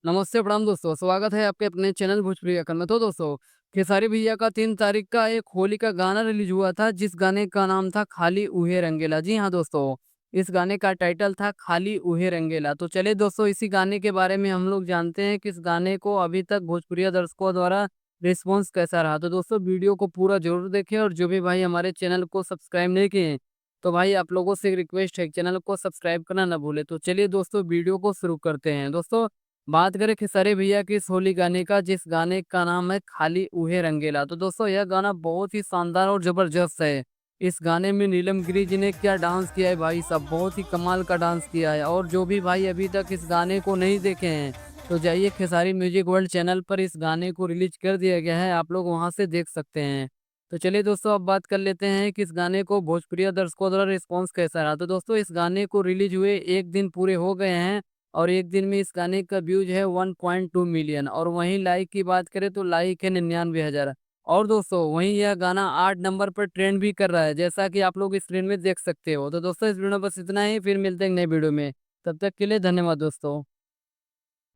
नमस्ते, प्रणाम दोस्तों। स्वागत है आपके अपने चैनल भोजपुरी अकल में। तो दोस्तों, खेसारी भैया का 3 तारीख का एक होली का गाना रिलीज़ हुआ था, जिस गाने का नाम था खाली ऊहे रंगीला। जी हाँ दोस्तों, इस गाने का टाइटल था खाली ऊहे रंगीला। तो चलिए दोस्तों, इसी गाने के बारे में हम लोग जानते हैं कि इस गाने को अभी तक भोजपुरिया दर्शकों द्वारा रिस्पॉन्स कैसा रहा। तो दोस्तों, वीडियो को पूरा ज़रूर देखें और जो भी भाई हमारे चैनल को सब्सक्राइब नहीं किए हैं, तो भाई आप लोगों से एक रिक्वेस्ट है, चैनल को सब्सक्राइब करना ना भूलें। तो चलिए दोस्तों, वीडियो को शुरू करते हैं। दोस्तों, बात करें खेसारी भैया के इस होली गाने का, जिस गाने का नाम है खाली ऊहे रंगीला। तो दोस्तों, यह गाना बहुत ही शानदार और जबरदस्त है। इस गाने में नीलम गिरी जी ने क्या डांस किया है भाई साहब, बहुत ही कमाल का डांस किया है। और जो भी भाई अभी तक इस गाने को नहीं देखे हैं, तो जाइए खेसारी म्यूजिक वर्ल्ड चैनल पर इस गाने को रिलीज कर दिया गया है, आप लोग वहां से देख सकते हैं। तो चलिए दोस्तों, अब बात कर लेते हैं कि इस गाने को भोजपुरी दर्शकों द्वारा रिस्पॉन्स कैसा रहा। तो दोस्तों, इस गाने को रिलीज हुए 1 दिन पूरे हो गए हैं और 1 दिन में इस गाने का व्यूज है 1.2 मिलियन। और वहीं लाइक की बात करें तो लाइक है 99,000। और दोस्तों, वहीं यह गाना 8 नंबर पर ट्रेंड भी कर रहा है, जैसा कि आप लोग स्क्रीन में देख सकते हो। तो दोस्तों, इस वीडियो में बस इतना ही, फिर मिलते हैं नए वीडियो में। तब तक के लिए धन्यवाद दोस्तों।